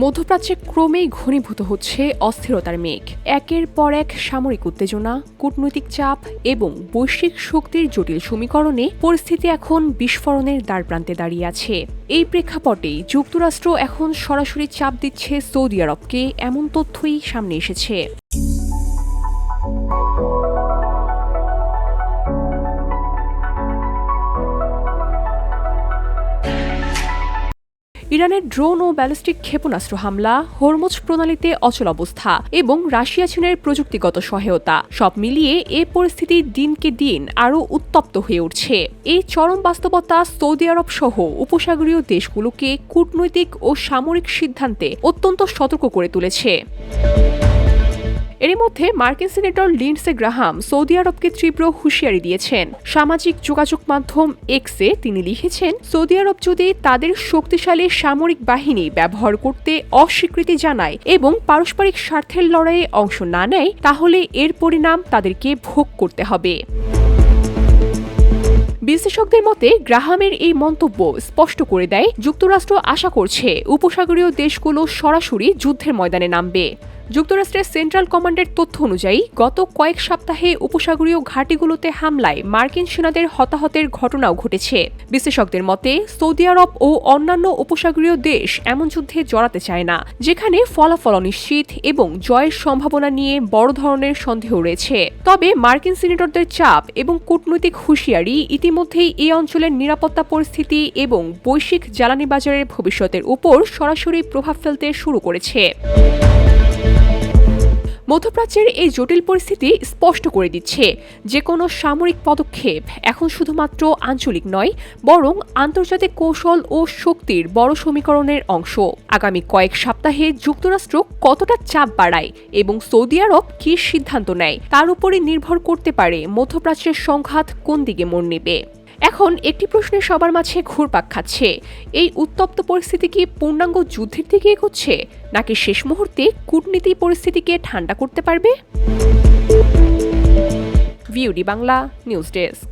মধ্যপ্রাচ্যে ক্রমেই ঘনীভূত হচ্ছে অস্থিরতার মেঘ। একের পর এক সামরিক উত্তেজনা, কূটনৈতিক চাপ এবং বৈশ্বিক শক্তির জটিল সমীকরণে পরিস্থিতি এখন বিস্ফোরণের দ্বারপ্রান্তে দাঁড়িয়ে আছে। এই প্রেক্ষাপটে যুক্তরাষ্ট্র এখন সরাসরি চাপ দিচ্ছে সৌদি আরবকে, এমন তথ্যই সামনে এসেছে। ইরানের ড্রোন ও ব্যালিস্টিক ক্ষেপণাস্ত্র হামলা, হরমুজ প্রণালীতে অচলাবস্থা এবং রাশিয়া চীনের প্রযুক্তিগত সহায়তা সব মিলিয়ে এ পরিস্থিতি দিনকে দিন আরও উত্তপ্ত হয়ে উঠছে। এই চরম বাস্তবতা সৌদি আরব সহ উপসাগরীয় দেশগুলোকে কূটনৈতিক ও সামরিক সিদ্ধান্তে অত্যন্ত সতর্ক করে তুলেছে। এর মধ্যে মার্কিন সিনেটর লিন্ডসে গ্রাহাম সৌদি আরবকে তীব্র হুঁশিয়ারি দিয়েছেন। সামাজিক যোগাযোগ মাধ্যম এক্সে তিনি লিখেছেন, সৌদি আরব যদি তাদের শক্তিশালী সামরিক বাহিনী ব্যবহার করতে অস্বীকৃতি জানায় এবং পারস্পরিক স্বার্থের লড়াইয়ে অংশ না নেয়, তাহলে এর পরিণাম তাদেরকে ভোগ করতে হবে। বিশ্লেষকদের মতে গ্রাহামের এই মন্তব্য স্পষ্ট করে দেয়, যুক্তরাষ্ট্র আশা করছে উপসাগরীয় দেশগুলো সরাসরি যুদ্ধের ময়দানে নামবে। যুক্তরাষ্ট্রের সেন্ট্রাল কমান্ডের তথ্য অনুযায়ী গত কয়েক সপ্তাহে উপসাগরীয় ঘাঁটিগুলোতে হামলায় মার্কিন সেনাদের হতাহতের ঘটনাও ঘটেছে। বিশ্লেষকদের মতে সৌদি আরব ও অন্যান্য উপসাগরীয় দেশ এমন যুদ্ধে জড়াতে চায় না যেখানে ফলাফল অনিশ্চিত এবং জয়ের সম্ভাবনা নিয়ে বড় ধরনের সন্দেহ রয়েছে। তবে মার্কিন সিনেটরদের চাপ এবং কূটনৈতিক হুঁশিয়ারি ইতিমধ্যেই এই অঞ্চলের নিরাপত্তা পরিস্থিতি এবং বৈশ্বিক জ্বালানি বাজারের ভবিষ্যতের উপর সরাসরি প্রভাব ফেলতে শুরু করেছে। মধ্যপ্রাচ্যের এই জটিল পরিস্থিতি স্পষ্ট করে দিচ্ছে যে কোনো সামরিক পদক্ষেপ এখন শুধুমাত্র আঞ্চলিক নয়, বরং আন্তর্জাতিক কৌশল ও শক্তির বড় সমীকরণের অংশ। আগামী কয়েক সপ্তাহে যুক্তরাষ্ট্র কতটা চাপ বাড়ায় এবং সৌদি আরব কী সিদ্ধান্ত নেয়, তার উপরই নির্ভর করতে পারে মধ্যপ্রাচ্যের সংঘাত কোন দিকে মোড় নেবে। এখন একটি প্রশ্নে সবার মাঝে ঘুরপাক খাচ্ছে, এই উত্তপ্ত পরিস্থিতি কি পূর্ণাঙ্গ যুদ্ধের দিকে এগোচ্ছে, নাকি শেষ মুহূর্তে কূটনীতি পরিস্থিতিকে ঠান্ডা করতে পারবে? VOD Bangla news desk.